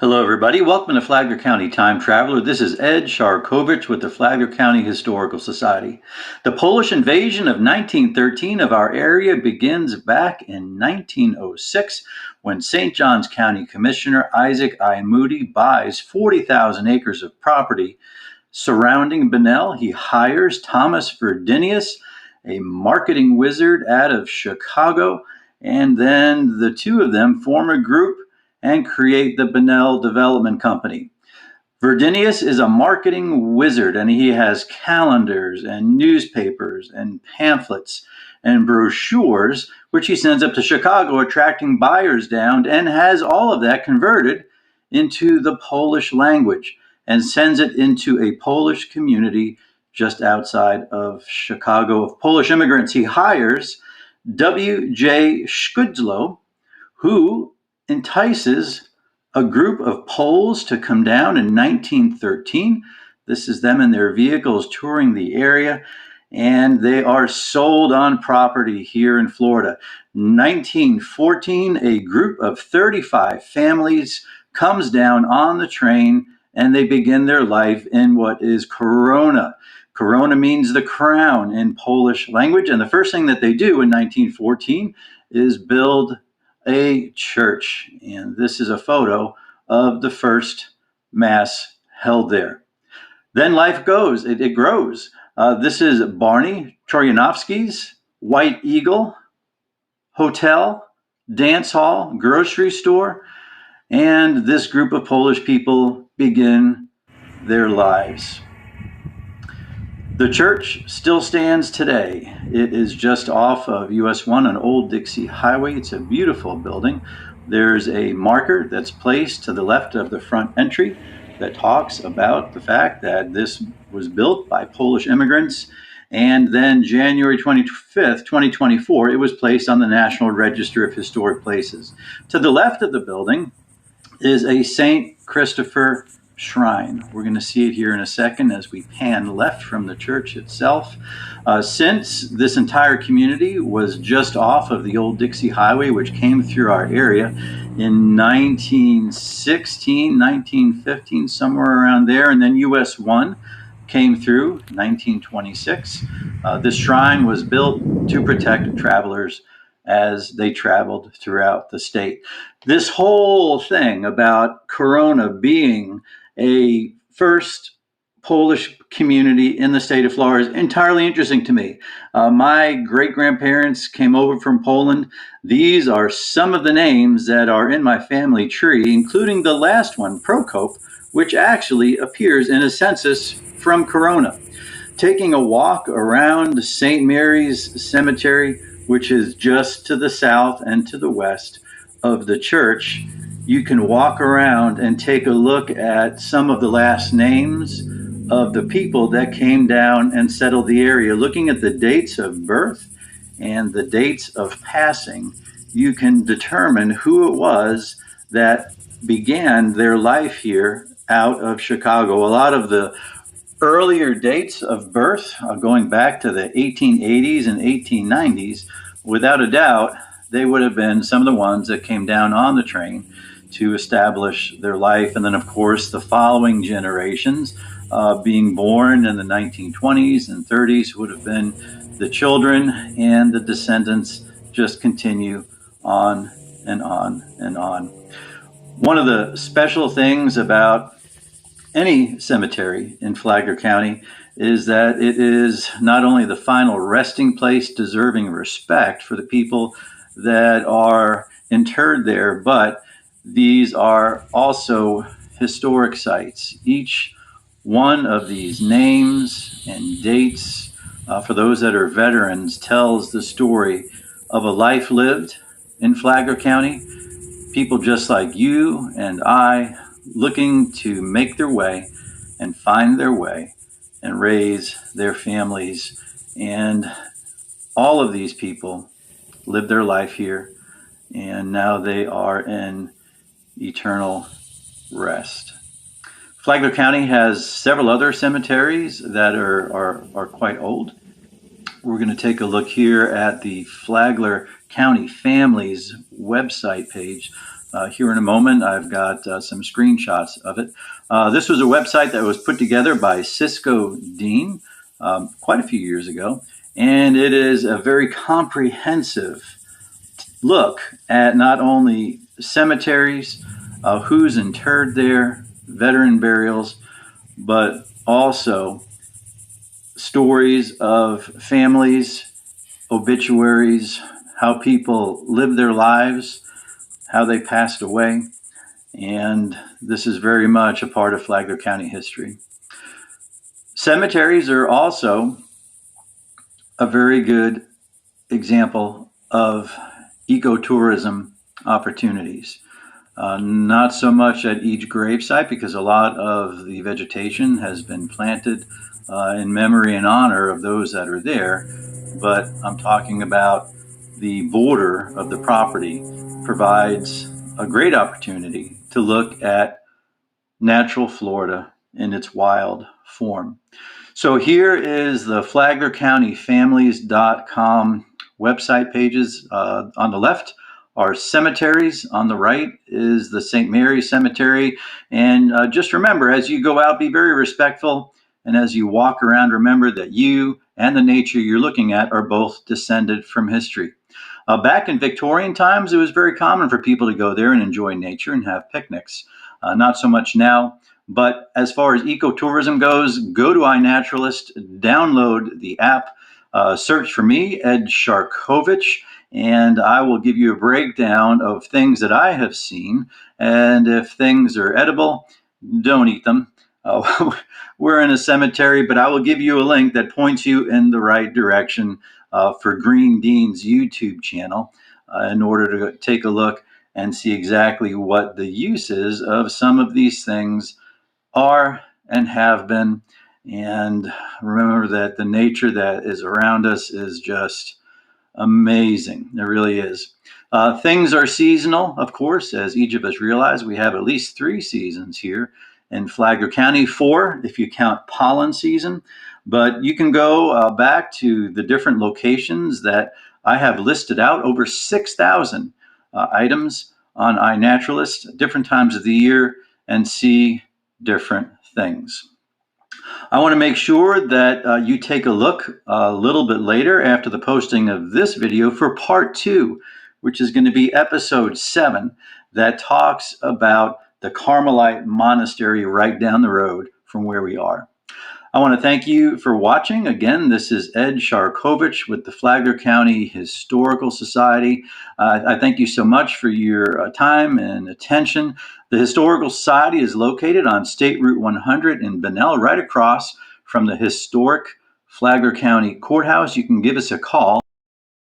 Hello, everybody. Welcome to Flagler County Time Traveler. This is Ed Sharkovich with the Flagler County Historical Society. The Polish invasion of 1913 of our area begins back in 1906 when St. Johns County Commissioner Isaac I. Moody buys 40,000 acres of property surrounding Bunnell. He hires Thomas Verdinius, a marketing wizard out of Chicago, and then the two of them form a group and create the Bunnell Development Company. Verdinius is a marketing wizard, and he has calendars and newspapers and pamphlets and brochures, which he sends up to Chicago, attracting buyers down, and has all of that converted into the Polish language and sends it into a Polish community just outside of Chicago of Polish immigrants. He hires W.J. Szkudlo, who entices a group of Poles to come down in 1913. This is them in their vehicles touring the area, and they are sold on property here in Florida. 1914, a group of 35 families comes down on the train, and they begin their life in what is Korona. Korona means the crown in Polish language, and the first thing that they do in 1914 is build a church, and this is a photo of the first mass held there. Then life goes, it grows. This is Barney Trojanowski's White Eagle Hotel, dance hall, grocery store, and this group of Polish people begin their lives. The church still stands today. It is just off of US 1 on Old Dixie Highway. It's a beautiful building. There's a marker that's placed to the left of the front entry that talks about the fact that this was built by Polish immigrants. And then January 25th, 2024, it was placed on the National Register of Historic Places. To the left of the building is a St. Christopher shrine. We're going to see it here in a second as we pan left from the church itself. Since this entire community was just off of the Old Dixie Highway, which came through our area in 1916, 1915, somewhere around there, and then US 1 came through 1926. This shrine was built to protect travelers as they traveled throughout the state. This whole thing about Korona being a first Polish community in the state of Florida is entirely interesting to me. My great-grandparents came over from Poland. These are some of the names that are in my family tree, including the last one, Prokop, which actually appears in a census from Korona. Taking a walk around St. Mary's Cemetery, which is just to the south and to the west of the church, you can walk around and take a look at some of the last names of the people that came down and settled the area. Looking at the dates of birth and the dates of passing, you can determine who it was that began their life here out of Chicago. A lot of the earlier dates of birth, going back to the 1880s and 1890s, without a doubt, they would have been some of the ones that came down on the train to establish their life. And then, of course, the following generations, being born in the 1920s and 30s, would have been the children, and the descendants just continue on and on and on. One of the special things about any cemetery in Flagler County is that it is not only the final resting place deserving respect for the people that are interred there, but these are also historic sites. Each one of these names and dates, for those that are veterans, tells the story of a life lived in Flagler County. People just like you and I, looking to make their way and find their way and raise their families. And all of these people lived their life here, and now they are in eternal rest. Flagler County has several other cemeteries that are quite old. We're going to take a look here at the Flagler County Families website page. Here in a moment, I've got some screenshots of it. This was a website that was put together by Cisco Dean quite a few years ago, and it is a very comprehensive look at not only cemeteries, who's interred there, veteran burials, but also stories of families, obituaries, how people lived their lives, how they passed away. And this is very much a part of Flagler County history. Cemeteries are also a very good example of ecotourism opportunities. Not so much at each gravesite because a lot of the vegetation has been planted in memory and honor of those that are there, but I'm talking about the border of the property provides a great opportunity to look at natural Florida in its wild form. So here is the FlaglerCountyFamilies.com website pages. On the left are cemeteries. On the right is the St. Mary's Cemetery. And just remember, as you go out, be very respectful. And as you walk around, remember that you and the nature you're looking at are both descended from history. Back in Victorian times, it was very common for people to go there and enjoy nature and have picnics. Not so much now. But as far as ecotourism goes, go to iNaturalist, download the app, search for me, Ed Sharkovich, and I will give you a breakdown of things that I have seen. And if things are edible, don't eat them. We're in a cemetery, but I will give you a link that points you in the right direction for Green Dean's YouTube channel in order to take a look and see exactly what the uses of some of these things are and have been. And remember that the nature that is around us is just amazing. It really is. Things are seasonal, of course, as each of us realize. We have at least 3 seasons here in Flagler County, 4 if you count pollen season. But you can go back to the different locations that I have listed out, over 6,000 items on iNaturalist, different times of the year, and see different things. I want to make sure that you take a look a little bit later after the posting of this video for part 2, which is going to be episode 7, that talks about the Carmelite Monastery right down the road from where we are. I want to thank you for watching. Again, this is Ed Sharkovich with the Flagler County Historical Society. I thank you so much for your time and attention. The Historical Society is located on State Route 100 in Bunnell, right across from the historic Flagler County Courthouse. You can give us a call.